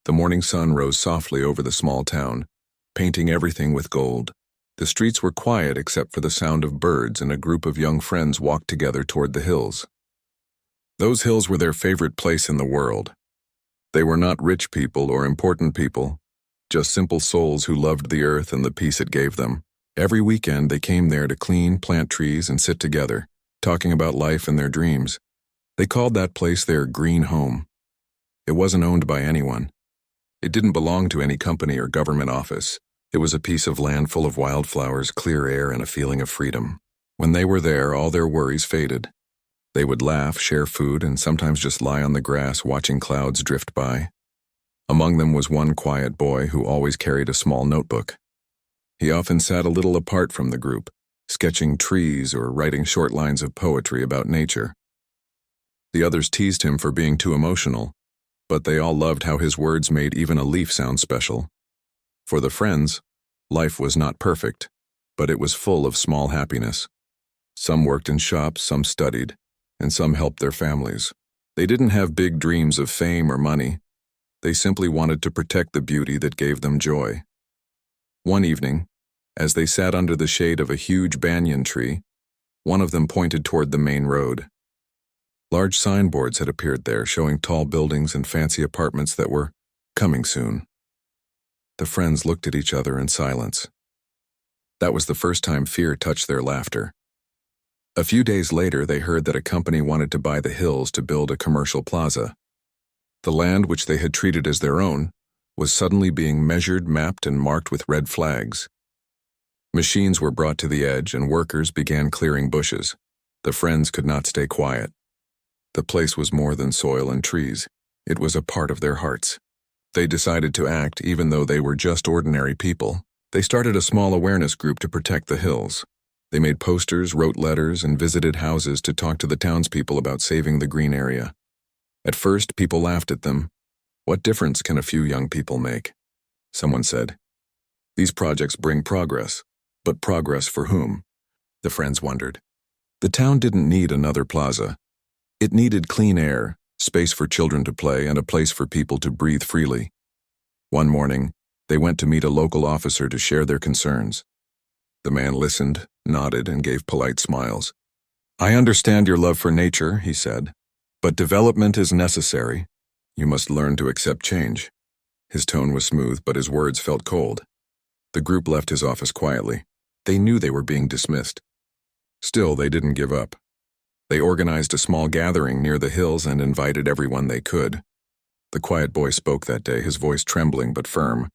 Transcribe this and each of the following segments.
The morning sun rose softly over the small town, painting everything with gold. The streets were quiet except for the sound of birds, and a group of young friends walked together toward the hills. Those hills were their favorite place in the world. They were not rich people or important people, just simple souls who loved the earth and the peace it gave them. Every weekend they came there to clean, plant trees, and sit together, talking about life and their dreams. They called that place their green home. It wasn't owned by anyone. It didn't belong to any company or government office. It was a piece of land full of wildflowers, clear air, and a feeling of freedom. When they were there, all their worries faded. They would laugh, share food, and sometimes just lie on the grass watching clouds drift by. Among them was one quiet boy who always carried a small notebook. He often sat a little apart from the group, sketching trees or writing short lines of poetry about nature. The others teased him for being too emotional, but they all loved how his words made even a leaf sound special. For the friends, life was not perfect, but it was full of small happiness. Some worked in shops, some studied, and some helped their families. They didn't have big dreams of fame or money. They simply wanted to protect the beauty that gave them joy. One evening, as they sat under the shade of a huge banyan tree, one of them pointed toward the main road. Large signboards had appeared there showing tall buildings and fancy apartments that were coming soon. The friends looked at each other in silence. That was the first time fear touched their laughter. A few days later, they heard that a company wanted to buy the hills to build a commercial plaza. The land, which they had treated as their own, was suddenly being measured, mapped, and marked with red flags. Machines were brought to the edge, and workers began clearing bushes. The friends could not stay quiet. The place was more than soil and trees. It was a part of their hearts. They decided to act even though they were just ordinary people. They started a small awareness group to protect the hills. They made posters, wrote letters, and visited houses to talk to the townspeople about saving the green area. At first, people laughed at them. What difference can a few young people make? Someone said. These projects bring progress, but progress for whom? The friends wondered. The town didn't need another plaza. It needed clean air, space for children to play, and a place for people to breathe freely. One morning, they went to meet a local officer to share their concerns. The man listened, nodded, and gave polite smiles. "I understand your love for nature," he said, "but development is necessary. You must learn to accept change." His tone was smooth, but his words felt cold. The group left his office quietly. They knew they were being dismissed. Still, they didn't give up. They organized a small gathering near the hills and invited everyone they could. The quiet boy spoke that day, his voice trembling but firm.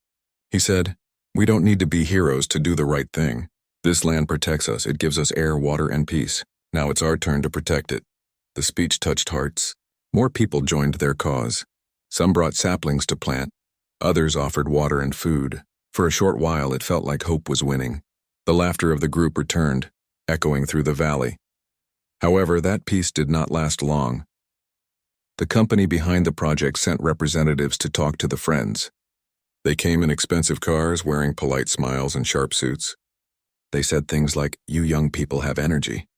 He said, "We don't need to be heroes to do the right thing. This land protects us. It gives us air, water, and peace. Now it's our turn to protect it." The speech touched hearts. More people joined their cause. Some brought saplings to plant. Others offered water and food. For a short while, it felt like hope was winning. The laughter of the group returned, echoing through the valley. However, that peace did not last long. The company behind the project sent representatives to talk to the friends. They came in expensive cars, wearing polite smiles and sharp suits. They said things like, "You young people have energy.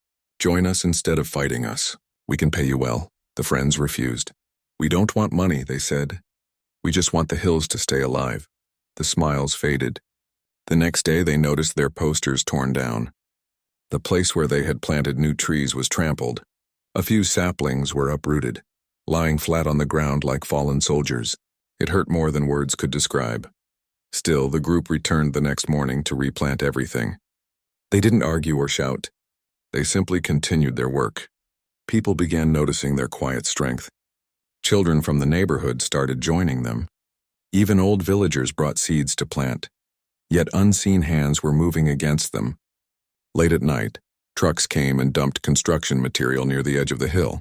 Join us instead of fighting us. We can pay you well." The friends refused. "We don't want money," they said. "We just want the hills to stay alive." The smiles faded. The next day they noticed their posters torn down. The place where they had planted new trees was trampled. A few saplings were uprooted, lying flat on the ground like fallen soldiers. It hurt more than words could describe. Still, the group returned the next morning to replant everything. They didn't argue or shout. They simply continued their work. People began noticing their quiet strength. Children from the neighborhood started joining them. Even old villagers brought seeds to plant. Yet unseen hands were moving against them. Late at night, trucks came and dumped construction material near the edge of the hill.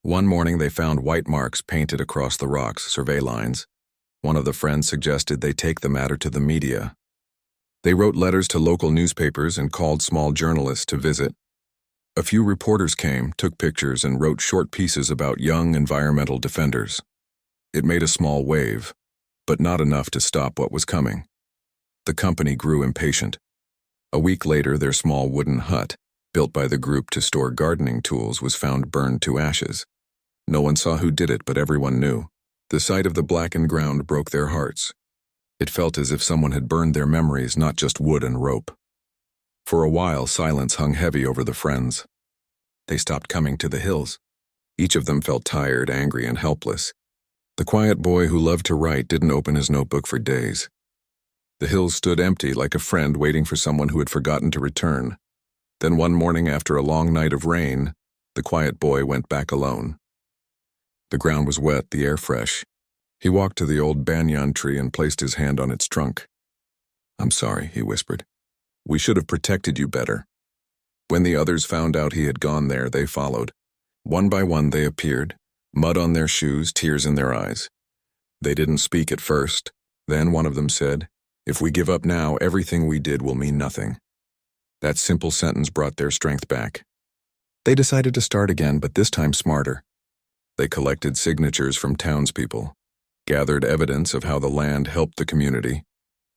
One morning they found white marks painted across the rocks, survey lines. One of the friends suggested they take the matter to the media. They wrote letters to local newspapers and called small journalists to visit. A few reporters came, took pictures, and wrote short pieces about young environmental defenders. It made a small wave, but not enough to stop what was coming. The company grew impatient. A week later, their small wooden hut, built by the group to store gardening tools, was found burned to ashes. No one saw who did it, but everyone knew. The sight of the blackened ground broke their hearts. It felt as if someone had burned their memories, not just wood and rope. For a while, silence hung heavy over the friends. They stopped coming to the hills. Each of them felt tired, angry, and helpless. The quiet boy who loved to write didn't open his notebook for days. The hills stood empty, like a friend waiting for someone who had forgotten to return. Then one morning after a long night of rain, the quiet boy went back alone. The ground was wet, the air fresh. He walked to the old banyan tree and placed his hand on its trunk. "I'm sorry," he whispered. "We should have protected you better." When the others found out he had gone there, they followed. One by one they appeared, mud on their shoes, tears in their eyes. They didn't speak at first. Then one of them said, "If we give up now, everything we did will mean nothing." That simple sentence brought their strength back. They decided to start again, but this time smarter. They collected signatures from townspeople, gathered evidence of how the land helped the community,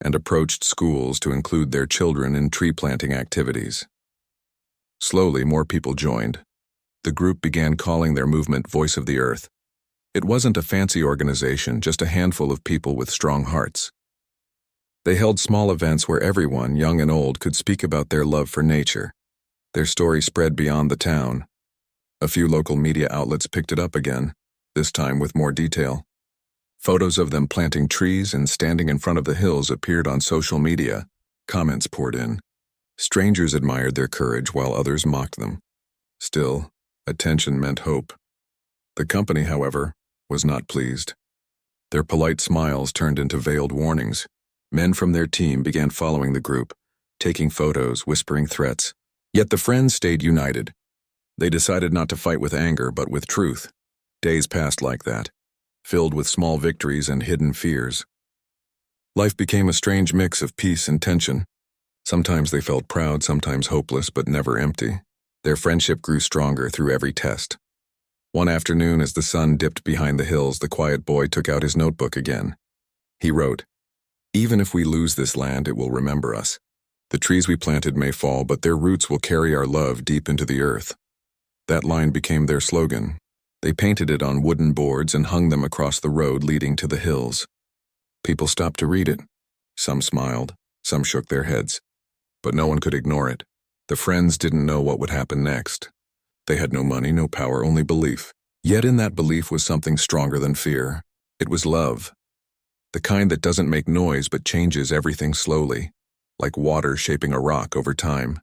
and approached schools to include their children in tree planting activities. Slowly, more people joined. The group began calling their movement Voice of the Earth. It wasn't a fancy organization, just a handful of people with strong hearts. They held small events where everyone, young and old, could speak about their love for nature. Their story spread beyond the town. A few local media outlets picked it up again, this time with more detail. Photos of them planting trees and standing in front of the hills appeared on social media. Comments poured in. Strangers admired their courage while others mocked them. Still, attention meant hope. The company, however, was not pleased. Their polite smiles turned into veiled warnings. Men from their team began following the group, taking photos, whispering threats. Yet the friends stayed united. They decided not to fight with anger, but with truth. Days passed like that, filled with small victories and hidden fears. Life became a strange mix of peace and tension. Sometimes they felt proud, sometimes hopeless, but never empty. Their friendship grew stronger through every test. One afternoon, as the sun dipped behind the hills, the quiet boy took out his notebook again. He wrote, "Even if we lose this land, it will remember us. The trees we planted may fall, but their roots will carry our love deep into the earth." That line became their slogan. They painted it on wooden boards and hung them across the road leading to the hills. People stopped to read it. Some smiled, some shook their heads. But no one could ignore it. The friends didn't know what would happen next. They had no money, no power, only belief. Yet in that belief was something stronger than fear. It was love. The kind that doesn't make noise but changes everything slowly, like water shaping a rock over time.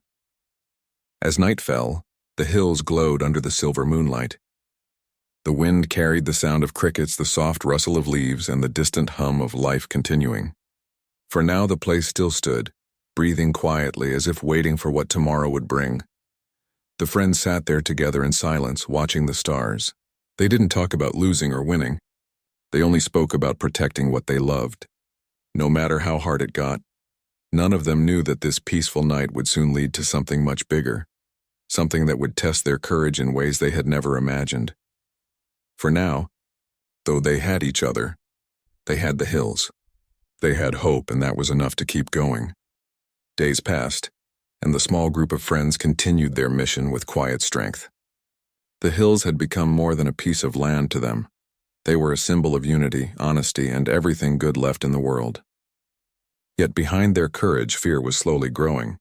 As night fell, the hills glowed under the silver moonlight. The wind carried the sound of crickets, the soft rustle of leaves, and the distant hum of life continuing. For now the place still stood, breathing quietly as if waiting for what tomorrow would bring. The friends sat there together in silence, watching the stars. They didn't talk about losing or winning. They only spoke about protecting what they loved. No matter how hard it got, none of them knew that this peaceful night would soon lead to something much bigger, something that would test their courage in ways they had never imagined. For now, though they had each other, they had the hills. They had hope, and that was enough to keep going. Days passed, and the small group of friends continued their mission with quiet strength. The hills had become more than a piece of land to them. They were a symbol of unity, honesty, and everything good left in the world. Yet behind their courage, fear was slowly growing.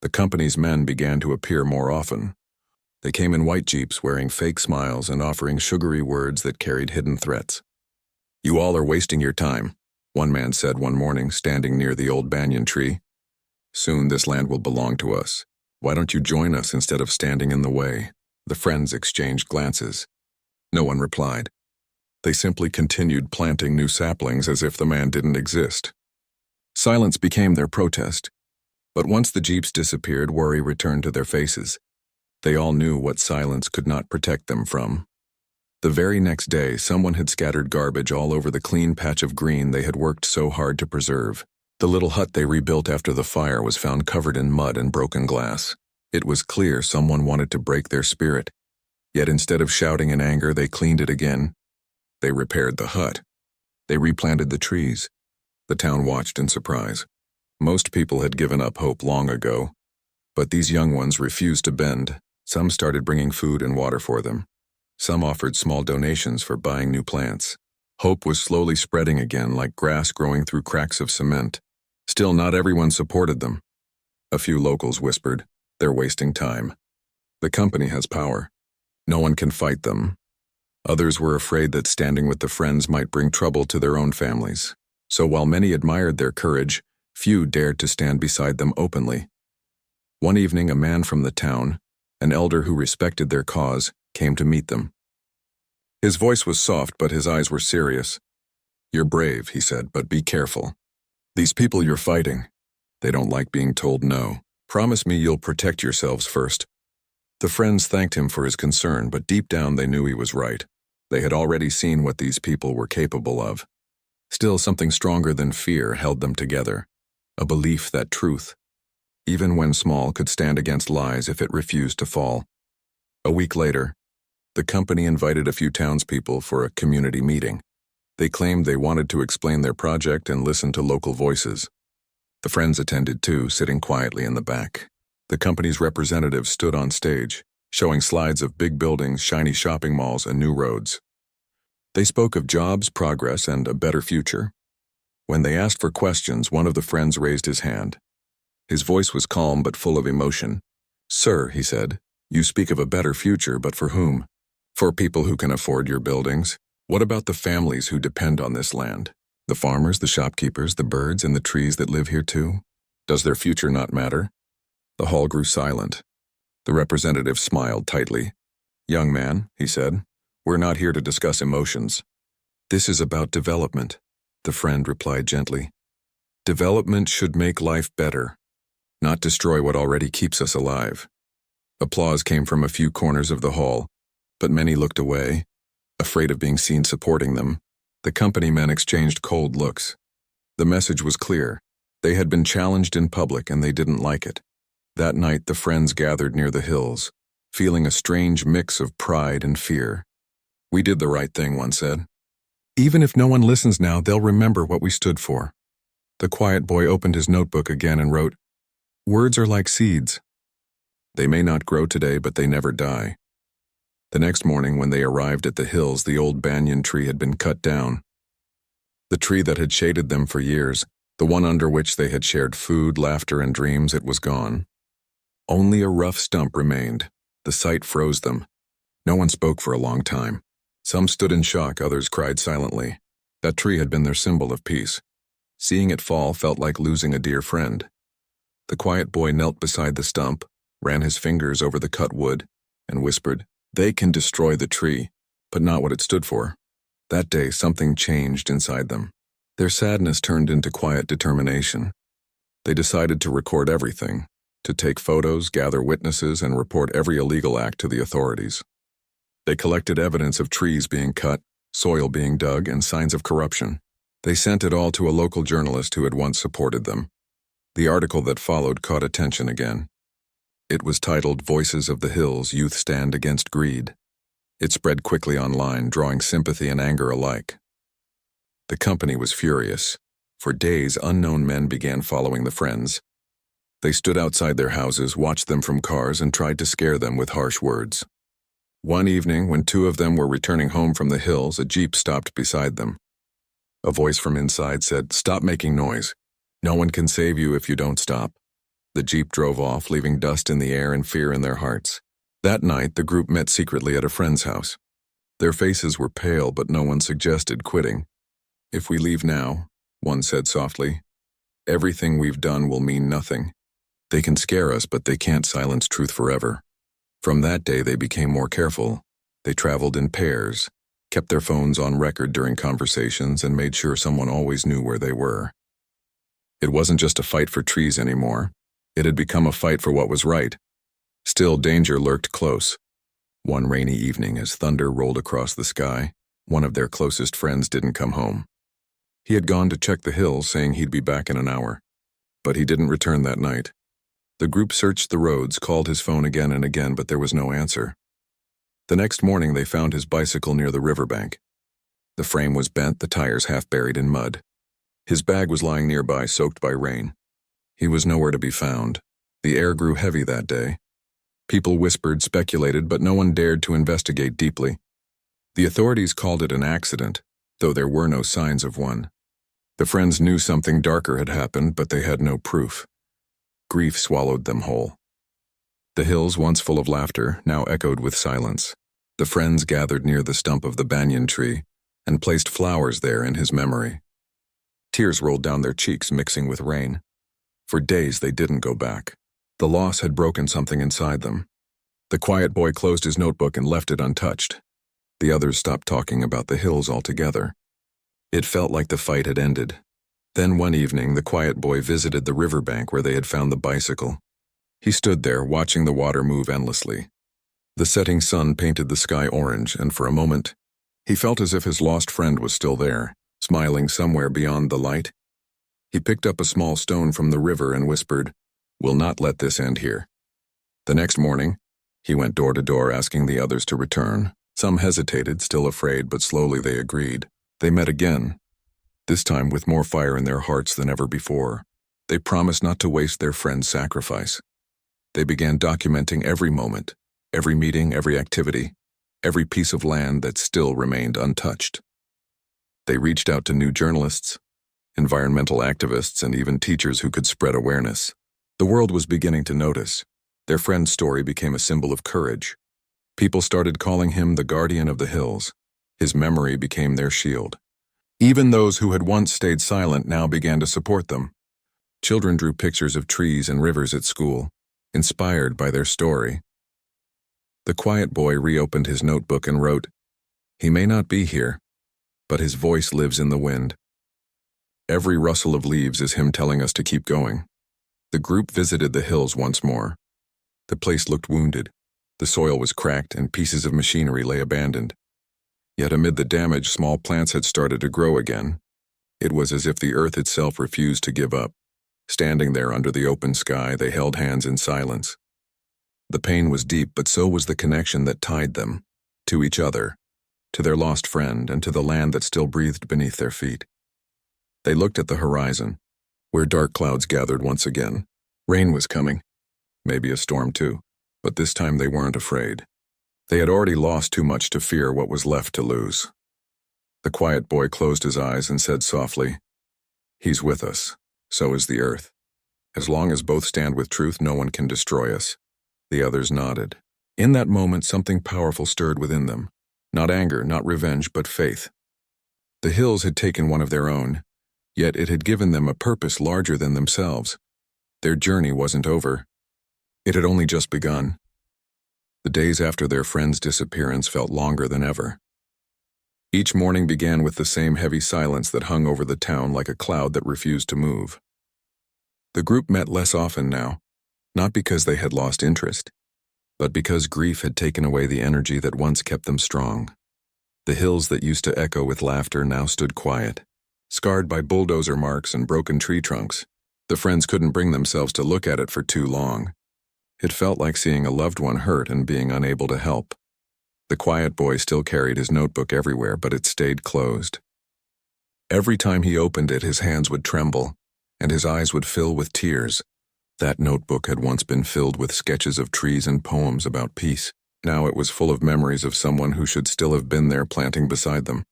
The company's men began to appear more often. They came in white jeeps, wearing fake smiles and offering sugary words that carried hidden threats. "You all are wasting your time," one man said one morning, standing near the old banyan tree. "Soon this land will belong to us. Why don't you join us instead of standing in the way?" The friends exchanged glances. No one replied. They simply continued planting new saplings as if the man didn't exist. Silence became their protest. But once the jeeps disappeared, worry returned to their faces. They all knew what silence could not protect them from. The very next day, someone had scattered garbage all over the clean patch of green they had worked so hard to preserve. The little hut they rebuilt after the fire was found covered in mud and broken glass. It was clear someone wanted to break their spirit. Yet instead of shouting in anger, they cleaned it again. They repaired the hut. They replanted the trees. The town watched in surprise. Most people had given up hope long ago, but these young ones refused to bend. Some started bringing food and water for them. Some offered small donations for buying new plants. Hope was slowly spreading again like grass growing through cracks of cement. Still, not everyone supported them. A few locals whispered, "They're wasting time. The company has power. No one can fight them." Others were afraid that standing with the Friends might bring trouble to their own families. So while many admired their courage, few dared to stand beside them openly. One evening, a man from the town, an elder who respected their cause, came to meet them. His voice was soft, but his eyes were serious. "You're brave," he said, "but be careful. These people you're fighting, they don't like being told no. Promise me you'll protect yourselves first." The Friends thanked him for his concern, but deep down they knew he was right. They had already seen what these people were capable of. Still, something stronger than fear held them together, a belief that truth, even when small, could stand against lies if it refused to fall. A week later, the company invited a few townspeople for a community meeting. They claimed they wanted to explain their project and listen to local voices. The Friends attended too, sitting quietly in the back. The company's representatives stood on stage, showing slides of big buildings, shiny shopping malls, and new roads. They spoke of jobs, progress, and a better future. When they asked for questions, one of the Friends raised his hand. His voice was calm but full of emotion. "Sir," he said, "you speak of a better future, but for whom? For people who can afford your buildings? What about the families who depend on this land? The farmers, the shopkeepers, the birds, and the trees that live here too? Does their future not matter?" The hall grew silent. The representative smiled tightly. "Young man," he said, "we're not here to discuss emotions. This is about development," the Friend replied gently. "Development should make life better, not destroy what already keeps us alive." Applause came from a few corners of the hall, but many looked away, afraid of being seen supporting them. The company men exchanged cold looks. The message was clear. They had been challenged in public and they didn't like it. That night, the Friends gathered near the hills, feeling a strange mix of pride and fear. "We did the right thing," one said. "Even if no one listens now, they'll remember what we stood for." The quiet boy opened his notebook again and wrote, "Words are like seeds. They may not grow today, but they never die." The next morning, when they arrived at the hills, the old banyan tree had been cut down. The tree that had shaded them for years, the one under which they had shared food, laughter, and dreams, it was gone. Only a rough stump remained. The sight froze them. No one spoke for a long time. Some stood in shock, others cried silently. That tree had been their symbol of peace. Seeing it fall felt like losing a dear friend. The quiet boy knelt beside the stump, ran his fingers over the cut wood, and whispered, "They can destroy the tree, but not what it stood for." That day, something changed inside them. Their sadness turned into quiet determination. They decided to record everything, to take photos, gather witnesses, and report every illegal act to the authorities. They collected evidence of trees being cut, soil being dug, and signs of corruption. They sent it all to a local journalist who had once supported them. The article that followed caught attention again. It was titled, "Voices of the Hills, Youth Stand Against Greed." It spread quickly online, drawing sympathy and anger alike. The company was furious. For days, unknown men began following the Friends. They stood outside their houses, watched them from cars, and tried to scare them with harsh words. One evening, when two of them were returning home from the hills, a jeep stopped beside them. A voice from inside said, "Stop making noise. No one can save you if you don't stop." The jeep drove off, leaving dust in the air and fear in their hearts. That night, the group met secretly at a friend's house. Their faces were pale, but no one suggested quitting. "If we leave now," one said softly, "everything we've done will mean nothing. They can scare us, but they can't silence truth forever." From that day, they became more careful. They traveled in pairs, kept their phones on record during conversations, and made sure someone always knew where they were. It wasn't just a fight for trees anymore. It had become a fight for what was right. Still, danger lurked close. One rainy evening, as thunder rolled across the sky, one of their closest friends didn't come home. He had gone to check the hills, saying he'd be back in an hour. But he didn't return that night. The group searched the roads, called his phone again and again, but there was no answer. The next morning, they found his bicycle near the riverbank. The frame was bent, the tires half buried in mud. His bag was lying nearby, soaked by rain. He was nowhere to be found. The air grew heavy that day. People whispered, speculated, but no one dared to investigate deeply. The authorities called it an accident, though there were no signs of one. The friends knew something darker had happened, but they had no proof. Grief swallowed them whole. The hills, once full of laughter, now echoed with silence. The friends gathered near the stump of the banyan tree and placed flowers there in his memory. Tears rolled down their cheeks, mixing with rain. For days they didn't go back. The loss had broken something inside them. The quiet boy closed his notebook and left it untouched. The others stopped talking about the hills altogether. It felt like the fight had ended. Then one evening, the quiet boy visited the riverbank where they had found the bicycle. He stood there, watching the water move endlessly. The setting sun painted the sky orange, and for a moment, he felt as if his lost friend was still there, smiling somewhere beyond the light. He picked up a small stone from the river and whispered, "We'll not let this end here." The next morning, he went door to door asking the others to return. Some hesitated, still afraid, but slowly they agreed. They met again, this time with more fire in their hearts than ever before. They promised not to waste their friend's sacrifice. They began documenting every moment, every meeting, every activity, every piece of land that still remained untouched. They reached out to new journalists, environmental activists, and even teachers who could spread awareness. The world was beginning to notice. Their friend's story became a symbol of courage. People started calling him the guardian of the hills. His memory became their shield. Even those who had once stayed silent now began to support them. Children drew pictures of trees and rivers at school, inspired by their story. The quiet boy reopened his notebook and wrote, "He may not be here, but his voice lives in the wind. Every rustle of leaves is him telling us to keep going." The group visited the hills once more. The place looked wounded. The soil was cracked and pieces of machinery lay abandoned. Yet amid the damage, small plants had started to grow again. It was as if the earth itself refused to give up. Standing there under the open sky, they held hands in silence. The pain was deep, but so was the connection that tied them, to each other, to their lost friend, and to the land that still breathed beneath their feet. They looked at the horizon, where dark clouds gathered once again. Rain was coming, maybe a storm too, but this time they weren't afraid. They had already lost too much to fear what was left to lose. The quiet boy closed his eyes and said softly, "He's with us. So is the earth. As long as both stand with truth, no one can destroy us." The others nodded. In that moment, something powerful stirred within them. Not anger, not revenge, but faith. The hills had taken one of their own, yet it had given them a purpose larger than themselves. Their journey wasn't over. It had only just begun. The days after their friend's disappearance felt longer than ever. Each morning began with the same heavy silence that hung over the town like a cloud that refused to move. The group met less often now, not because they had lost interest, but because grief had taken away the energy that once kept them strong. The hills that used to echo with laughter now stood quiet, scarred by bulldozer marks and broken tree trunks. The friends couldn't bring themselves to look at it for too long. It felt like seeing a loved one hurt and being unable to help. The quiet boy still carried his notebook everywhere, but it stayed closed. Every time he opened it, his hands would tremble, and his eyes would fill with tears. That notebook had once been filled with sketches of trees and poems about peace. Now it was full of memories of someone who should still have been there planting beside them.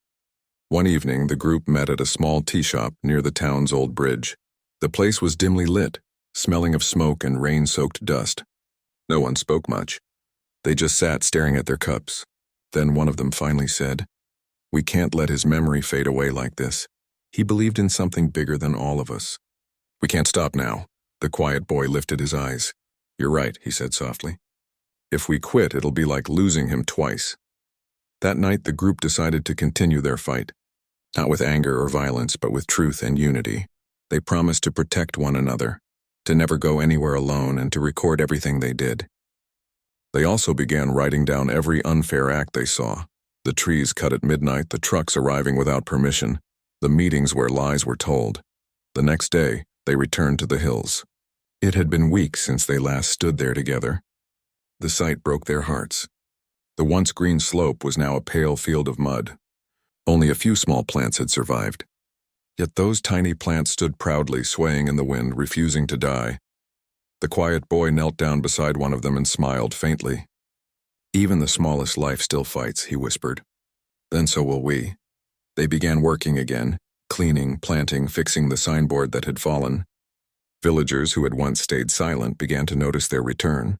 One evening, the group met at a small tea shop near the town's old bridge. The place was dimly lit, smelling of smoke and rain-soaked dust. No one spoke much. They just sat staring at their cups. Then one of them finally said, "We can't let his memory fade away like this. He believed in something bigger than all of us." "We can't stop now." The quiet boy lifted his eyes. "You're right," he said softly. "If we quit, it'll be like losing him twice." That night, the group decided to continue their fight. Not with anger or violence, but with truth and unity. They promised to protect one another, to never go anywhere alone, and to record everything they did. They also began writing down every unfair act they saw. The trees cut at midnight, the trucks arriving without permission, the meetings where lies were told. The next day, they returned to the hills. It had been weeks since they last stood there together. The sight broke their hearts. The once green slope was now a pale field of mud. Only a few small plants had survived. Yet those tiny plants stood proudly, swaying in the wind, refusing to die. The quiet boy knelt down beside one of them and smiled faintly. "Even the smallest life still fights," he whispered. "Then so will we. They began working again, cleaning, planting, fixing the signboard that had fallen. Villagers who had once stayed silent began to notice their return.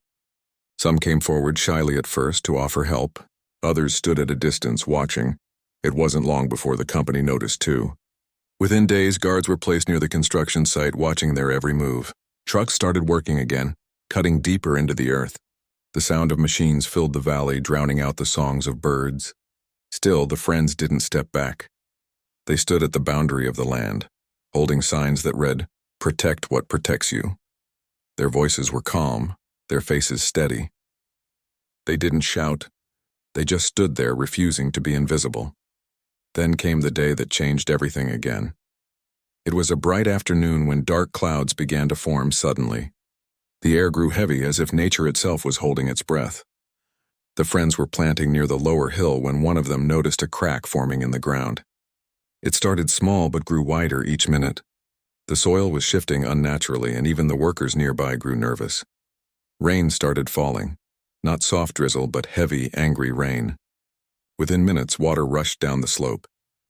Some came forward shyly at first to offer help. Others stood at a distance watching. It wasn't long before the company noticed too. Within days, guards were placed near the construction site watching their every move. Trucks started working again, cutting deeper into the earth. The sound of machines filled the valley, drowning out the songs of birds. Still, the friends didn't step back. They stood at the boundary of the land, holding signs that read, "Protect what protects you." Their voices were calm, their faces steady. They didn't shout. They just stood there, refusing to be invisible. Then came the day that changed everything again. It was a bright afternoon when dark clouds began to form suddenly. The air grew heavy as if nature itself was holding its breath. The friends were planting near the lower hill when one of them noticed a crack forming in the ground. It started small but grew wider each minute. The soil was shifting unnaturally, and even the workers nearby grew nervous. Rain started falling. Not soft drizzle, but heavy, angry rain. Within minutes, water rushed down the slope,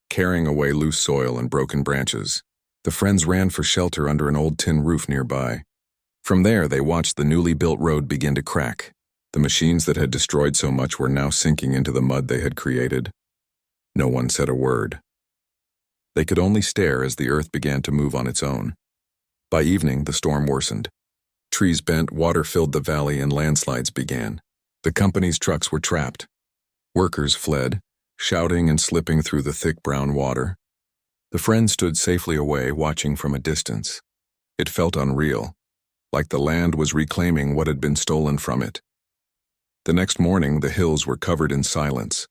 carrying away loose soil and broken branches. The friends ran for shelter under an old tin roof nearby. From there, they watched the newly built road begin to crack. The machines that had destroyed so much were now sinking into the mud they had created. No one said a word. They could only stare as the earth began to move on its own. By evening, the storm worsened. Trees bent, water filled the valley, and landslides began. The company's trucks were trapped. Workers fled, shouting and slipping through the thick brown water. The friends stood safely away, watching from a distance. It felt unreal, like the land was reclaiming what had been stolen from it. The next morning, the hills were covered in silence.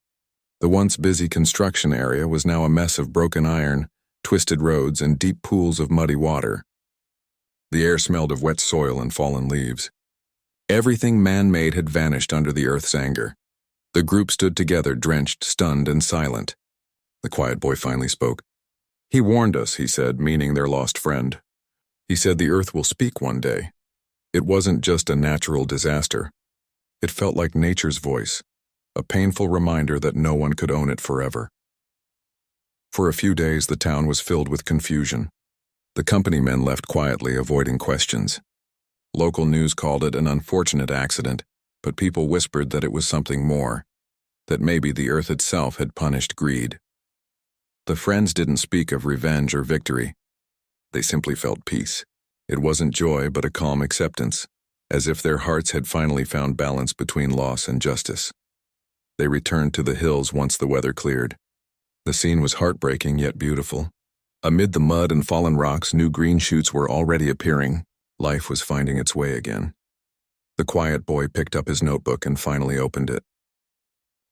The once busy construction area was now a mess of broken iron, twisted roads, and deep pools of muddy water. The air smelled of wet soil and fallen leaves. Everything man-made had vanished under the earth's anger. The group stood together, drenched, stunned, and silent. The quiet boy finally spoke. "He warned us," he said, meaning their lost friend. "He said the earth will speak one day." It wasn't just a natural disaster. It felt like nature's voice, a painful reminder that no one could own it forever. For a few days, the town was filled with confusion. The company men left quietly, avoiding questions. Local news called it an unfortunate accident, but people whispered that it was something more, that maybe the earth itself had punished greed. The friends didn't speak of revenge or victory. They simply felt peace. It wasn't joy, but a calm acceptance, as if their hearts had finally found balance between loss and justice. They returned to the hills once the weather cleared. The scene was heartbreaking yet beautiful. Amid the mud and fallen rocks, new green shoots were already appearing. Life was finding its way again. The quiet boy picked up his notebook and finally opened it.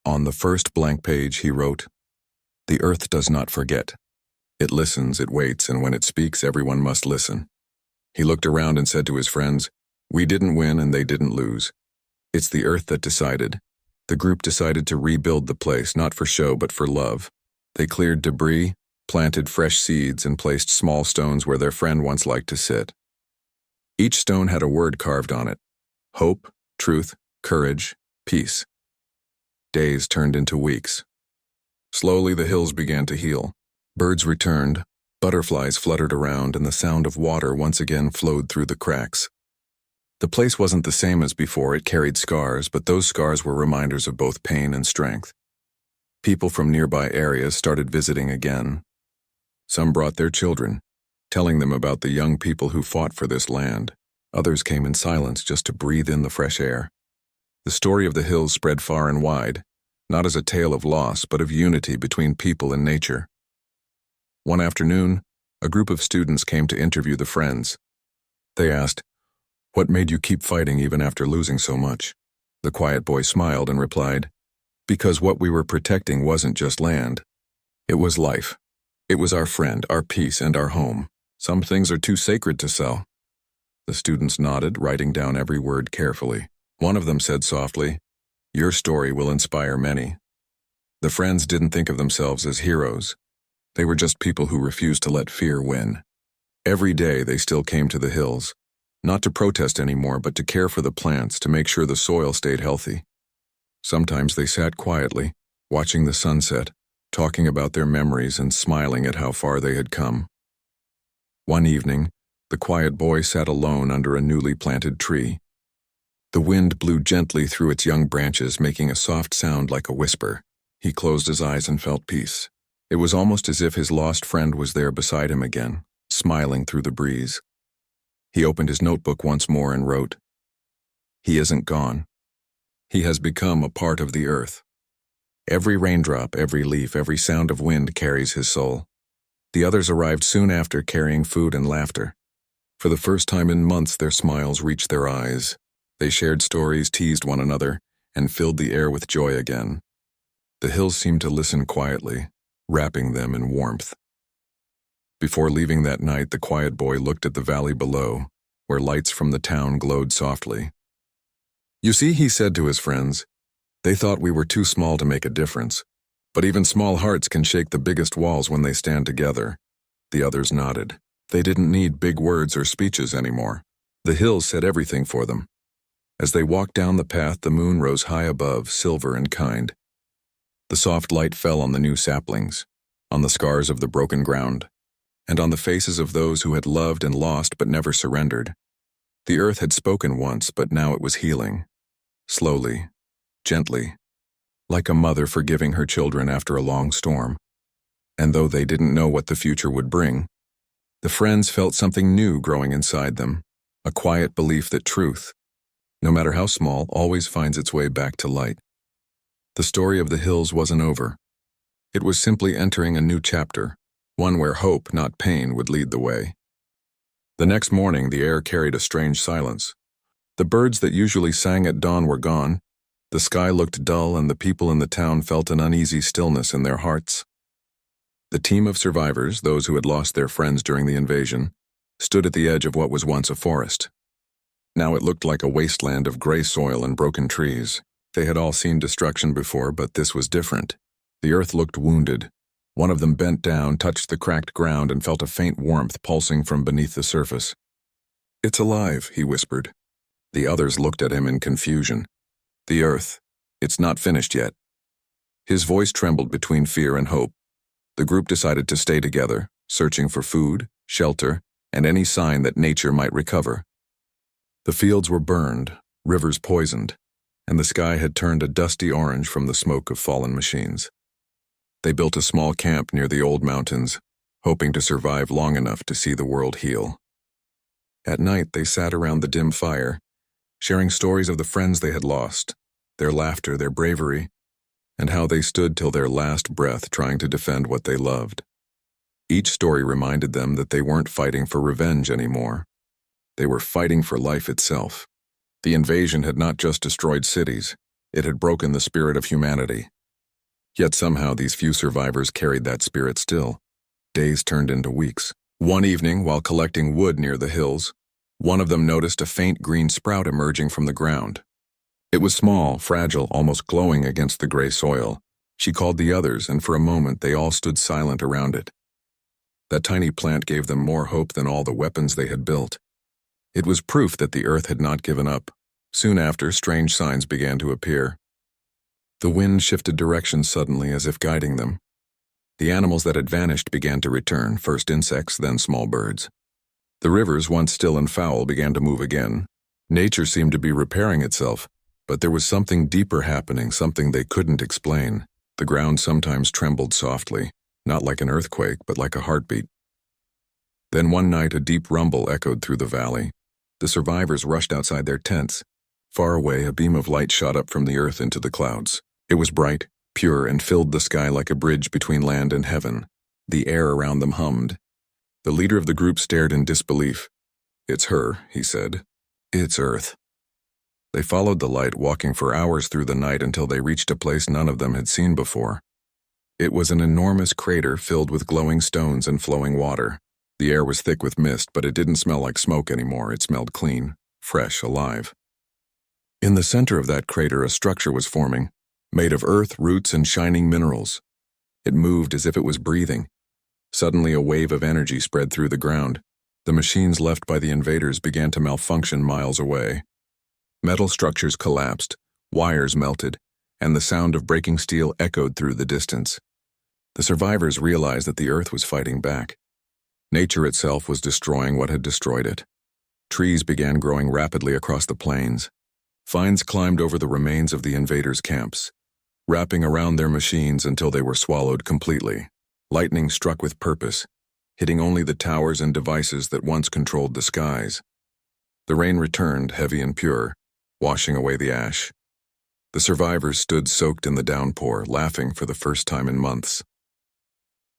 On the first blank page, he wrote, "The earth does not forget. It listens, it waits, and when it speaks, everyone must listen." He looked around and said to his friends, "We didn't win and they didn't lose. It's the earth that decided." The group decided to rebuild the place, not for show, but for love. They cleared debris, planted fresh seeds, and placed small stones where their friend once liked to sit. Each stone had a word carved on it: hope, truth, courage, peace. Days turned into weeks. Slowly, the hills began to heal. Birds returned, butterflies fluttered around, and the sound of water once again flowed through the cracks. The place wasn't the same as before. It carried scars, but those scars were reminders of both pain and strength. People from nearby areas started visiting again. Some brought their children, telling them about the young people who fought for this land. Others came in silence just to breathe in the fresh air. The story of the hills spread far and wide, not as a tale of loss, but of unity between people and nature. One afternoon, a group of students came to interview the friends. They asked, "What made you keep fighting even after losing so much?" The quiet boy smiled and replied, "Because what we were protecting wasn't just land. It was life. It was our friend, our peace, and our home. Some things are too sacred to sell." The students nodded, writing down every word carefully. One of them said softly, "Your story will inspire many." The friends didn't think of themselves as heroes. They were just people who refused to let fear win. Every day they still came to the hills, not to protest anymore, but to care for the plants, to make sure the soil stayed healthy. Sometimes they sat quietly, watching the sunset, talking about their memories and smiling at how far they had come. One evening, the quiet boy sat alone under a newly planted tree. The wind blew gently through its young branches, making a soft sound like a whisper. He closed his eyes and felt peace. It was almost as if his lost friend was there beside him again, smiling through the breeze. He opened his notebook once more and wrote, "He isn't gone. He has become a part of the earth. Every raindrop, every leaf, every sound of wind carries his soul." The others arrived soon after, carrying food and laughter. For the first time in months, their smiles reached their eyes. They shared stories, teased one another, and filled the air with joy again. The hills seemed to listen quietly, wrapping them in warmth. Before leaving that night, the quiet boy looked at the valley below, where lights from the town glowed softly. "You see," he said to his friends, "they thought we were too small to make a difference. But even small hearts can shake the biggest walls when they stand together." The others nodded. They didn't need big words or speeches anymore. The hills said everything for them. As they walked down the path, the moon rose high above, silver and kind. The soft light fell on the new saplings, on the scars of the broken ground, and on the faces of those who had loved and lost but never surrendered. The earth had spoken once, but now it was healing. Slowly, gently, like a mother forgiving her children after a long storm. And though they didn't know what the future would bring, the friends felt something new growing inside them, a quiet belief that truth, no matter how small, always finds its way back to light. The story of the hills wasn't over. It was simply entering a new chapter, one where hope, not pain, would lead the way. The next morning, the air carried a strange silence. The birds that usually sang at dawn were gone. The sky looked dull, and the people in the town felt an uneasy stillness in their hearts. The team of survivors, those who had lost their friends during the invasion, stood at the edge of what was once a forest. Now it looked like a wasteland of gray soil and broken trees. They had all seen destruction before, but this was different. The earth looked wounded. One of them bent down, touched the cracked ground, and felt a faint warmth pulsing from beneath the surface. "It's alive," he whispered. The others looked at him in confusion. "The earth. It's not finished yet." His voice trembled between fear and hope. The group decided to stay together, searching for food, shelter, and any sign that nature might recover. The fields were burned, rivers poisoned, and the sky had turned a dusty orange from the smoke of fallen machines. They built a small camp near the old mountains, hoping to survive long enough to see the world heal. At night, they sat around the dim fire, sharing stories of the friends they had lost, their laughter, their bravery, and how they stood till their last breath trying to defend what they loved. Each story reminded them that they weren't fighting for revenge anymore. They were fighting for life itself. The invasion had not just destroyed cities, it had broken the spirit of humanity. Yet somehow these few survivors carried that spirit still. Days turned into weeks. One evening, while collecting wood near the hills, one of them noticed a faint green sprout emerging from the ground. It was small, fragile, almost glowing against the gray soil. She called the others, and for a moment they all stood silent around it. That tiny plant gave them more hope than all the weapons they had built. It was proof that the earth had not given up. Soon after, strange signs began to appear. The wind shifted direction suddenly, as if guiding them. The animals that had vanished began to return, first insects, then small birds. The rivers, once still and foul, began to move again. Nature seemed to be repairing itself, but there was something deeper happening, something they couldn't explain. The ground sometimes trembled softly, not like an earthquake, but like a heartbeat. Then one night, a deep rumble echoed through the valley. The survivors rushed outside their tents. Far away, a beam of light shot up from the earth into the clouds. It was bright, pure, and filled the sky like a bridge between land and heaven. The air around them hummed. The leader of the group stared in disbelief. "It's her," he said. "It's Earth." They followed the light, walking for hours through the night until they reached a place none of them had seen before. It was an enormous crater filled with glowing stones and flowing water. The air was thick with mist, but it didn't smell like smoke anymore. It smelled clean, fresh, alive. In the center of that crater, a structure was forming, made of earth, roots, and shining minerals. It moved as if it was breathing. Suddenly, a wave of energy spread through the ground. The machines left by the invaders began to malfunction miles away. Metal structures collapsed, wires melted, and the sound of breaking steel echoed through the distance. The survivors realized that the Earth was fighting back. Nature itself was destroying what had destroyed it. Trees began growing rapidly across the plains. Vines climbed over the remains of the invaders' camps, wrapping around their machines until they were swallowed completely. Lightning struck with purpose, hitting only the towers and devices that once controlled the skies. The rain returned, heavy and pure, washing away the ash. The survivors stood soaked in the downpour, laughing for the first time in months.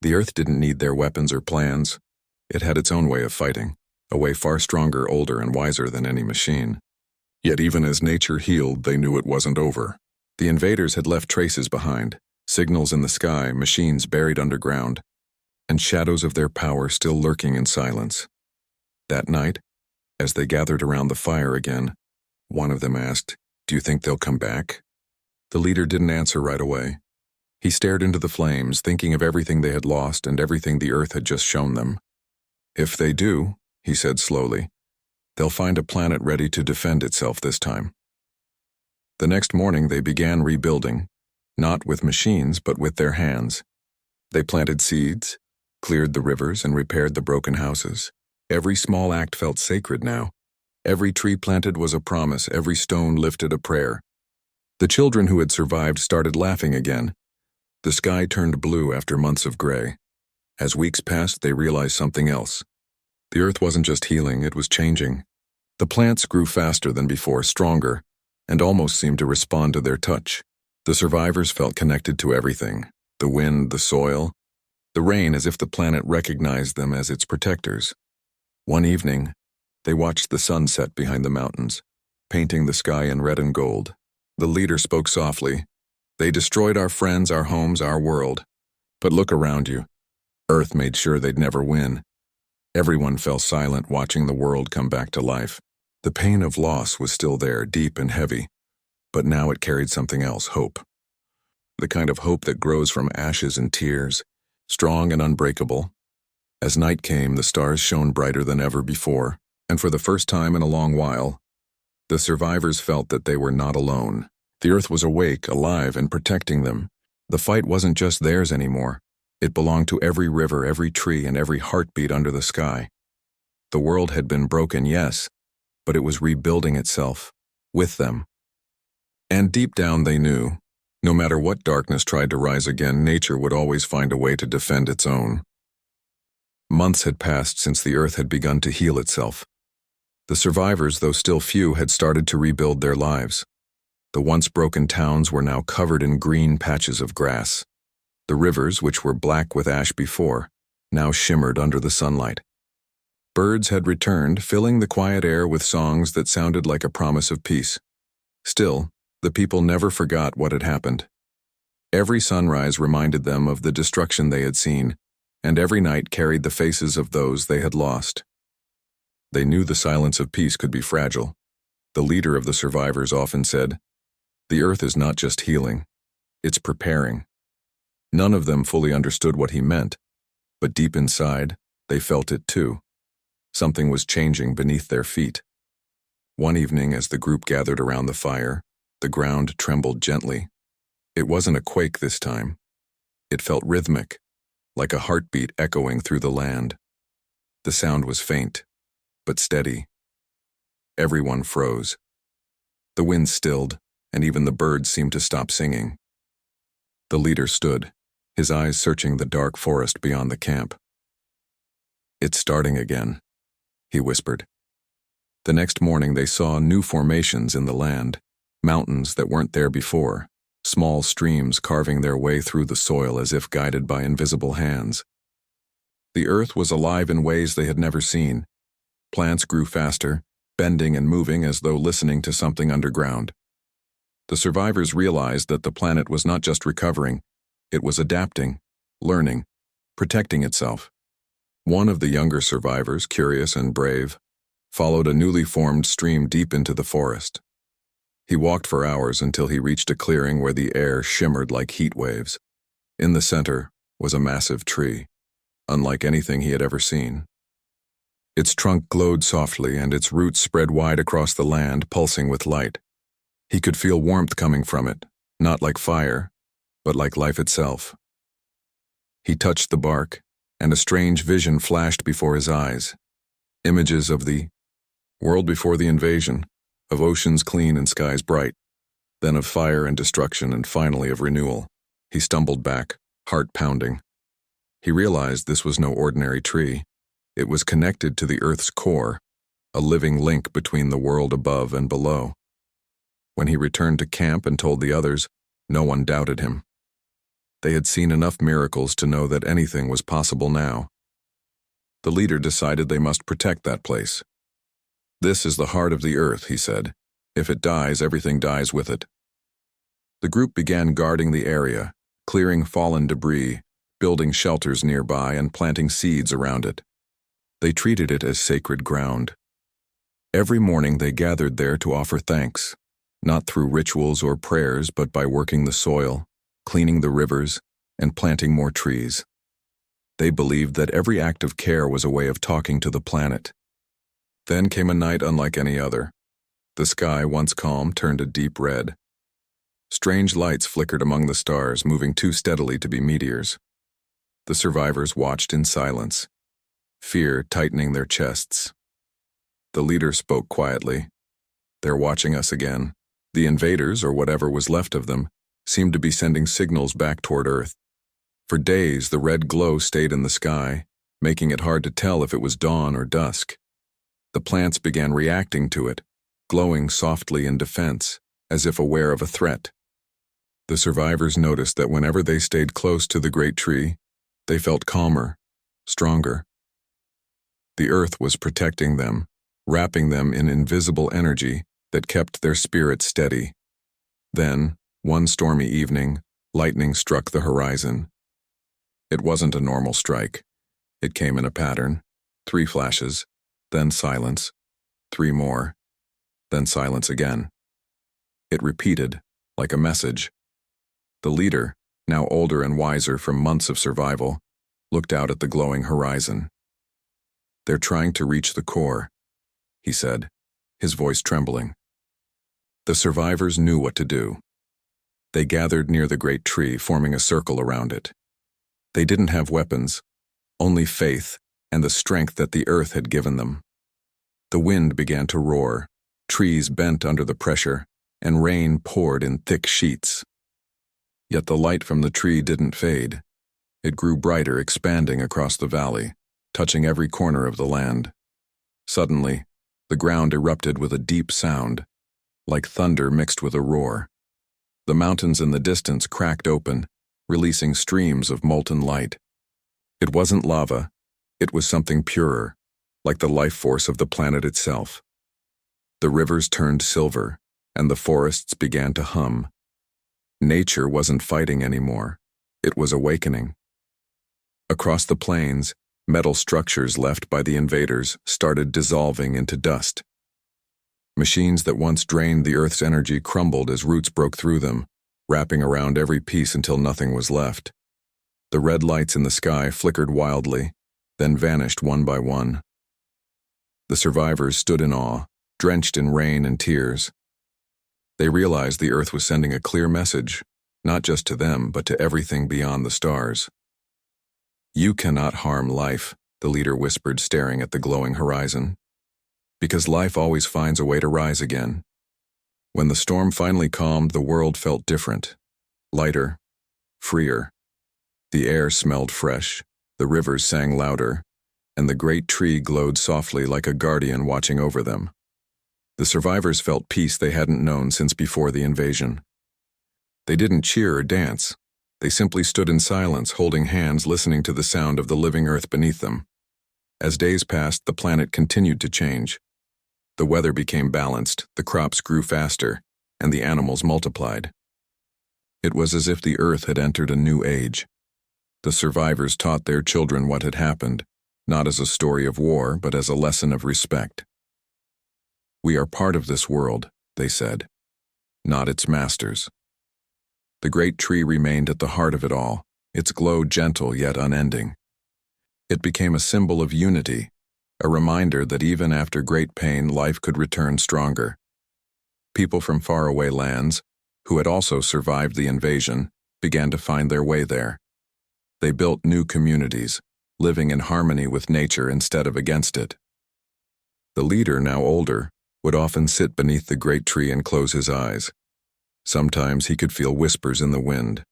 The Earth didn't need their weapons or plans. It had its own way of fighting, a way far stronger, older, and wiser than any machine. Yet even as nature healed, they knew it wasn't over. The invaders had left traces behind, signals in the sky, machines buried underground, and shadows of their power still lurking in silence. That night, as they gathered around the fire again, one of them asked, "Do you think they'll come back?" The leader didn't answer right away. He stared into the flames, thinking of everything they had lost and everything the Earth had just shown them. "If they do," he said slowly, "they'll find a planet ready to defend itself this time." The next morning they began rebuilding, not with machines but with their hands. They planted seeds, cleared the rivers, and repaired the broken houses. Every small act felt sacred now. Every tree planted was a promise, every stone lifted a prayer. The children who had survived started laughing again. The sky turned blue after months of gray. As weeks passed, they realized something else. The Earth wasn't just healing, it was changing. The plants grew faster than before, stronger, and almost seemed to respond to their touch. The survivors felt connected to everything, the wind, the soil, the rain, as if the planet recognized them as its protectors. One evening, they watched the sun set behind the mountains, painting the sky in red and gold. The leader spoke softly. "They destroyed our friends, our homes, our world. But look around you. Earth made sure they'd never win." Everyone fell silent, watching the world come back to life. The pain of loss was still there, deep and heavy, but now it carried something else, hope. The kind of hope that grows from ashes and tears, strong and unbreakable. As night came, the stars shone brighter than ever before, and for the first time in a long while, the survivors felt that they were not alone. The Earth was awake, alive, and protecting them. The fight wasn't just theirs anymore. It belonged to every river, every tree, and every heartbeat under the sky. The world had been broken, yes, but it was rebuilding itself, with them. And deep down they knew, no matter what darkness tried to rise again, nature would always find a way to defend its own. Months had passed since the Earth had begun to heal itself. The survivors, though still few, had started to rebuild their lives. The once broken towns were now covered in green patches of grass. The rivers, which were black with ash before, now shimmered under the sunlight. Birds had returned, filling the quiet air with songs that sounded like a promise of peace. Still, the people never forgot what had happened. Every sunrise reminded them of the destruction they had seen, and every night carried the faces of those they had lost. They knew the silence of peace could be fragile. The leader of the survivors often said, "The Earth is not just healing, it's preparing." None of them fully understood what he meant, but deep inside, they felt it too. Something was changing beneath their feet. One evening, as the group gathered around the fire, the ground trembled gently. It wasn't a quake this time. It felt rhythmic, like a heartbeat echoing through the land. The sound was faint, but steady. Everyone froze. The wind stilled, and even the birds seemed to stop singing. The leader stood, his eyes searching the dark forest beyond the camp. "It's starting again," he whispered. The next morning they saw new formations in the land, mountains that weren't there before, small streams carving their way through the soil as if guided by invisible hands. The Earth was alive in ways they had never seen. Plants grew faster, bending and moving as though listening to something underground. The survivors realized that the planet was not just recovering, it was adapting, learning, protecting itself. One of the younger survivors, curious and brave, followed a newly formed stream deep into the forest. He walked for hours until he reached a clearing where the air shimmered like heat waves. In the center was a massive tree, unlike anything he had ever seen. Its trunk glowed softly and its roots spread wide across the land, pulsing with light. He could feel warmth coming from it, not like fire, but like life itself. He touched the bark, and a strange vision flashed before his eyes. Images of the world before the invasion, of oceans clean and skies bright, then of fire and destruction, and finally of renewal. He stumbled back, heart pounding. He realized this was no ordinary tree. It was connected to the Earth's core, a living link between the world above and below. When he returned to camp and told the others, no one doubted him. They had seen enough miracles to know that anything was possible now. The leader decided they must protect that place. "This is the heart of the Earth," he said. "If it dies, everything dies with it." The group began guarding the area, clearing fallen debris, building shelters nearby, and planting seeds around it. They treated it as sacred ground. Every morning they gathered there to offer thanks, not through rituals or prayers, but by working the soil, cleaning the rivers, and planting more trees. They believed that every act of care was a way of talking to the planet. Then came a night unlike any other. The sky, once calm, turned a deep red. Strange lights flickered among the stars, moving too steadily to be meteors. The survivors watched in silence, fear tightening their chests. The leader spoke quietly. "They're watching us again." The invaders, or whatever was left of them, seemed to be sending signals back toward Earth. For days, the red glow stayed in the sky, making it hard to tell if it was dawn or dusk. The plants began reacting to it, glowing softly in defense, as if aware of a threat. The survivors noticed that whenever they stayed close to the great tree, they felt calmer, stronger. The Earth was protecting them, wrapping them in invisible energy that kept their spirits steady. Then, one stormy evening, lightning struck the horizon. It wasn't a normal strike. It came in a pattern: 3 flashes, then silence, 3 more, then silence again. It repeated, like a message. The leader, now older and wiser from months of survival, looked out at the glowing horizon. "They're trying to reach the core," he said, his voice trembling. The survivors knew what to do. They gathered near the great tree, forming a circle around it. They didn't have weapons, only faith and the strength that the Earth had given them. The wind began to roar, trees bent under the pressure, and rain poured in thick sheets. Yet the light from the tree didn't fade. It grew brighter, expanding across the valley, touching every corner of the land. Suddenly, the ground erupted with a deep sound, like thunder mixed with a roar. The mountains in the distance cracked open, releasing streams of molten light. It wasn't lava, it was something purer, like the life force of the planet itself. The rivers turned silver, and the forests began to hum. Nature wasn't fighting anymore, it was awakening. Across the plains, metal structures left by the invaders started dissolving into dust. Machines that once drained the Earth's energy crumbled as roots broke through them, wrapping around every piece until nothing was left. The red lights in the sky flickered wildly, then vanished one by one. The survivors stood in awe, drenched in rain and tears. They realized the Earth was sending a clear message, not just to them, but to everything beyond the stars. "You cannot harm life," the leader whispered, staring at the glowing horizon. "Because life always finds a way to rise again." When the storm finally calmed, the world felt different, lighter, freer. The air smelled fresh, the rivers sang louder, and the great tree glowed softly like a guardian watching over them. The survivors felt peace they hadn't known since before the invasion. They didn't cheer or dance. They simply stood in silence, holding hands, listening to the sound of the living Earth beneath them. As days passed, the planet continued to change. The weather became balanced, the crops grew faster, and the animals multiplied. It was as if the Earth had entered a new age. The survivors taught their children what had happened, not as a story of war, but as a lesson of respect. "We are part of this world," they said, "not its masters." The great tree remained at the heart of it all, its glow gentle yet unending. It became a symbol of unity, a reminder that even after great pain, life could return stronger. People from faraway lands, who had also survived the invasion, began to find their way there. They built new communities, living in harmony with nature instead of against it. The leader, now older, would often sit beneath the great tree and close his eyes. Sometimes he could feel whispers in the wind,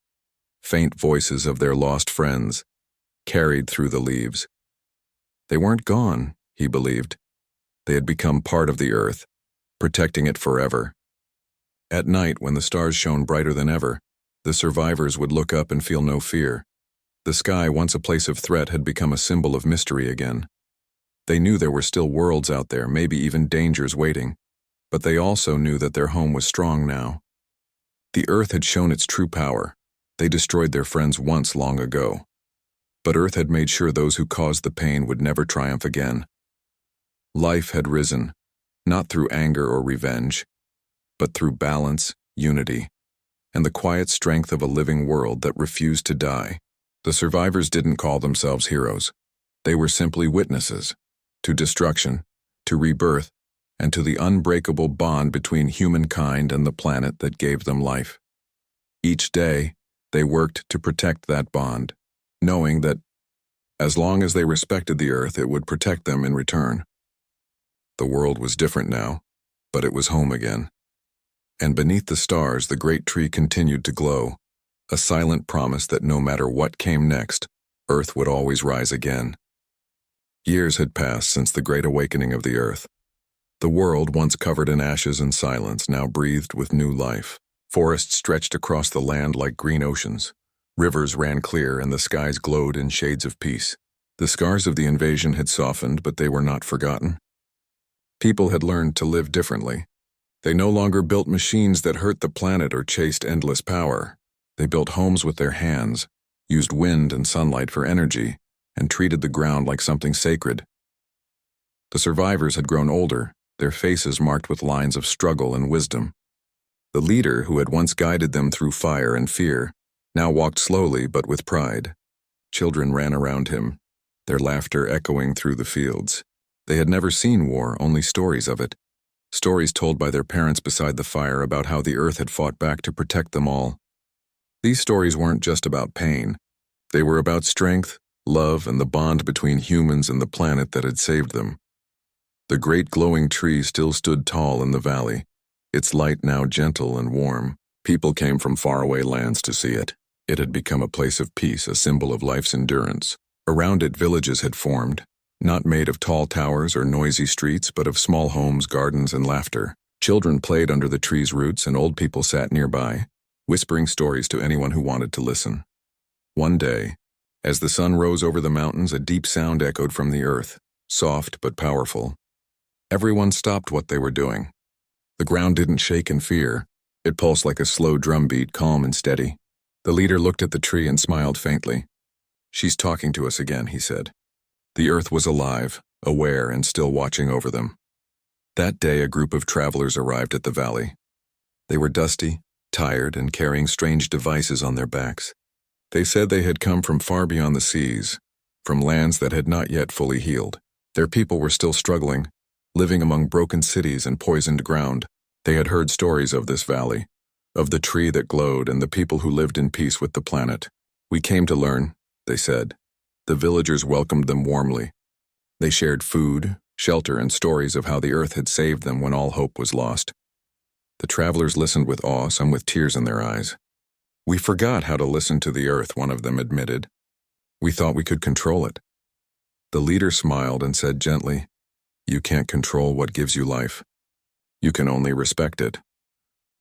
faint voices of their lost friends, carried through the leaves. They weren't gone, he believed. They had become part of the earth, protecting it forever. At night, when the stars shone brighter than ever, the survivors would look up and feel no fear. The sky, once a place of threat, had become a symbol of mystery again. They knew there were still worlds out there, maybe even dangers waiting, but they also knew that their home was strong now. The earth had shown its true power. They destroyed their friends once long ago. But Earth had made sure those who caused the pain would never triumph again. Life had risen, not through anger or revenge, but through balance, unity, and the quiet strength of a living world that refused to die. The survivors didn't call themselves heroes. They were simply witnesses to destruction, to rebirth, and to the unbreakable bond between humankind and the planet that gave them life. Each day, they worked to protect that bond, knowing that as long as they respected the earth, it would protect them in return. The world was different now, but it was home again. And beneath the stars, the great tree continued to glow, a silent promise that no matter what came next, Earth would always rise again. Years had passed since the great awakening of the earth. The world, once covered in ashes and silence, now breathed with new life. Forests stretched across the land like green oceans. Rivers ran clear and the skies glowed in shades of peace. The scars of the invasion had softened, but they were not forgotten. People had learned to live differently. They no longer built machines that hurt the planet or chased endless power. They built homes with their hands, used wind and sunlight for energy, and treated the ground like something sacred. The survivors had grown older, their faces marked with lines of struggle and wisdom. The leader, who had once guided them through fire and fear, now walked slowly but with pride. Children ran around him, their laughter echoing through the fields. They had never seen war, only stories of it. Stories told by their parents beside the fire about how the earth had fought back to protect them all. These stories weren't just about pain. They were about strength, love, and the bond between humans and the planet that had saved them. The great glowing tree still stood tall in the valley, its light now gentle and warm. People came from faraway lands to see it. It had become a place of peace, a symbol of life's endurance. Around it, villages had formed, not made of tall towers or noisy streets, but of small homes, gardens, and laughter. Children played under the tree's roots, and old people sat nearby, whispering stories to anyone who wanted to listen. One day, as the sun rose over the mountains, a deep sound echoed from the earth, soft but powerful. Everyone stopped what they were doing. The ground didn't shake in fear. It pulsed like a slow drumbeat, calm and steady. The leader looked at the tree and smiled faintly. "She's talking to us again," he said. The earth was alive, aware, and still watching over them. That day, a group of travelers arrived at the valley. They were dusty, tired, and carrying strange devices on their backs. They said they had come from far beyond the seas, from lands that had not yet fully healed. Their people were still struggling, living among broken cities and poisoned ground. They had heard stories of this valley, of the tree that glowed and the people who lived in peace with the planet. "We came to learn," they said. The villagers welcomed them warmly. They shared food, shelter, and stories of how the earth had saved them when all hope was lost. The travelers listened with awe, some with tears in their eyes. "We forgot how to listen to the earth," one of them admitted. "We thought we could control it." The leader smiled and said gently, "You can't control what gives you life. You can only respect it."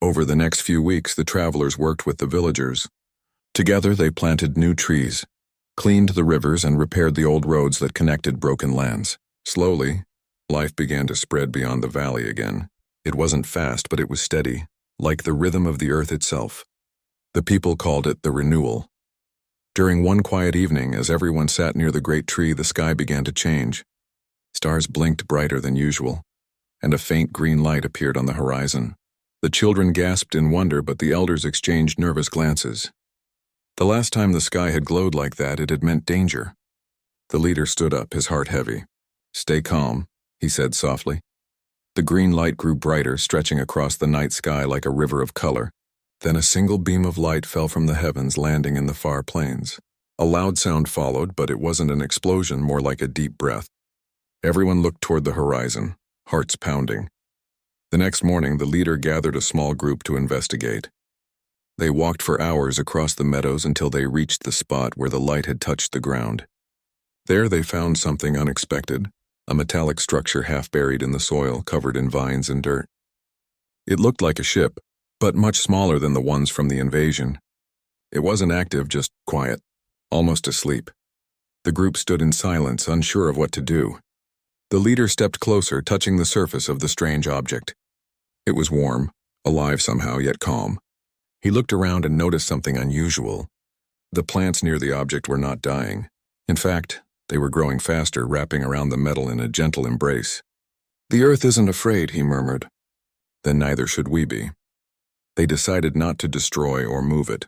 Over the next few weeks, the travelers worked with the villagers. Together, they planted new trees, cleaned the rivers, and repaired the old roads that connected broken lands. Slowly, life began to spread beyond the valley again. It wasn't fast, but it was steady, like the rhythm of the earth itself. The people called it the renewal. During one quiet evening, as everyone sat near the great tree, the sky began to change. Stars blinked brighter than usual, and a faint green light appeared on the horizon. The children gasped in wonder, but the elders exchanged nervous glances. The last time the sky had glowed like that, it had meant danger. The leader stood up, his heart heavy. "Stay calm," he said softly. The green light grew brighter, stretching across the night sky like a river of color. Then a single beam of light fell from the heavens, landing in the far plains. A loud sound followed, but it wasn't an explosion, more like a deep breath. Everyone looked toward the horizon, hearts pounding. The next morning, the leader gathered a small group to investigate. They walked for hours across the meadows until they reached the spot where the light had touched the ground. There they found something unexpected, a metallic structure half buried in the soil, covered in vines and dirt. It looked like a ship, but much smaller than the ones from the invasion. It wasn't active, just quiet, almost asleep. The group stood in silence, unsure of what to do. The leader stepped closer, touching the surface of the strange object. It was warm, alive somehow, yet calm. He looked around and noticed something unusual. The plants near the object were not dying. In fact, they were growing faster, wrapping around the metal in a gentle embrace. "The Earth isn't afraid," he murmured. "Then neither should we be." They decided not to destroy or move it.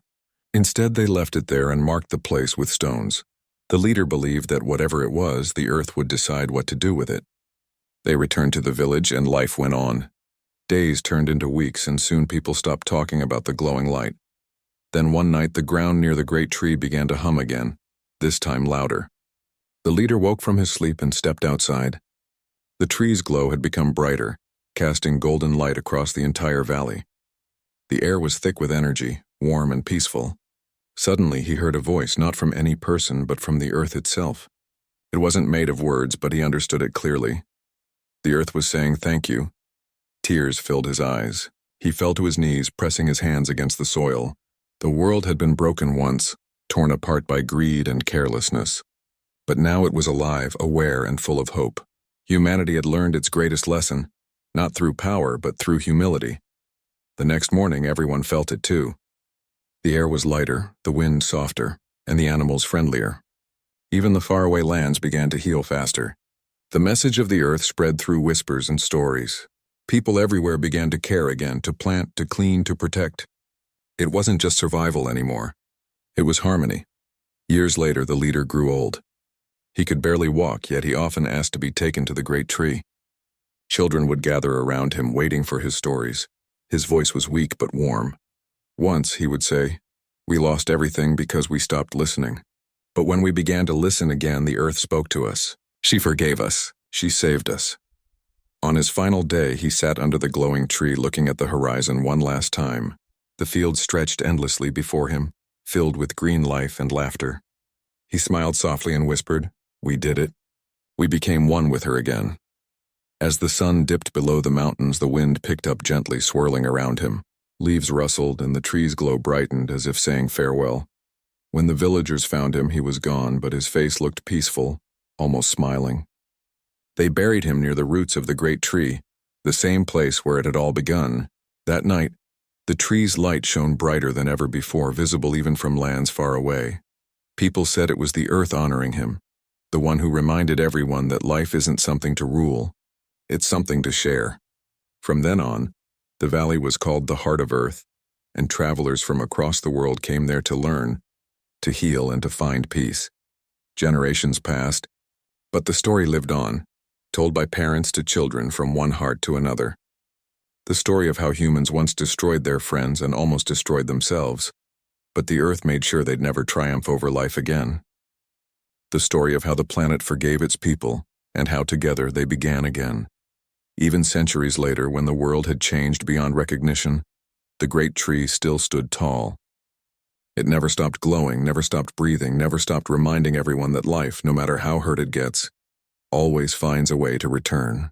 Instead, they left it there and marked the place with stones. The leader believed that whatever it was, the Earth would decide what to do with it. They returned to the village and life went on. Days turned into weeks, and soon people stopped talking about the glowing light. Then one night, the ground near the great tree began to hum again, this time louder. The leader woke from his sleep and stepped outside. The tree's glow had become brighter, casting golden light across the entire valley. The air was thick with energy, warm and peaceful. Suddenly, he heard a voice, not from any person, but from the Earth itself. It wasn't made of words, but he understood it clearly. The Earth was saying thank you. Tears filled his eyes. He fell to his knees, pressing his hands against the soil. The world had been broken once, torn apart by greed and carelessness. But now it was alive, aware, and full of hope. Humanity had learned its greatest lesson, not through power, but through humility. The next morning, everyone felt it too. The air was lighter, the wind softer, and the animals friendlier. Even the faraway lands began to heal faster. The message of the Earth spread through whispers and stories. People everywhere began to care again, to plant, to clean, to protect. It wasn't just survival anymore. It was harmony. Years later, the leader grew old. He could barely walk, yet he often asked to be taken to the great tree. Children would gather around him, waiting for his stories. His voice was weak but warm. Once, he would say, "We lost everything because we stopped listening. But when we began to listen again, the Earth spoke to us. She forgave us. She saved us." On his final day, he sat under the glowing tree, looking at the horizon one last time. The field stretched endlessly before him, filled with green life and laughter. He smiled softly and whispered, "We did it. We became one with her again." As the sun dipped below the mountains, the wind picked up gently, swirling around him. Leaves rustled and the tree's glow brightened, as if saying farewell. When the villagers found him, he was gone, but his face looked peaceful, almost smiling. They buried him near the roots of the great tree, the same place where it had all begun. That night, the tree's light shone brighter than ever before, visible even from lands far away. People said it was the Earth honoring him, the one who reminded everyone that life isn't something to rule, it's something to share. From then on, the valley was called the Heart of Earth, and travelers from across the world came there to learn, to heal, and to find peace. Generations passed, but the story lived on, told by parents to children, from one heart to another. The story of how humans once destroyed their friends and almost destroyed themselves, but the Earth made sure they'd never triumph over life again. The story of how the planet forgave its people, and how together they began again. Even centuries later, when the world had changed beyond recognition, the great tree still stood tall. It never stopped glowing, never stopped breathing, never stopped reminding everyone that life, no matter how hurt it gets, always finds a way to return.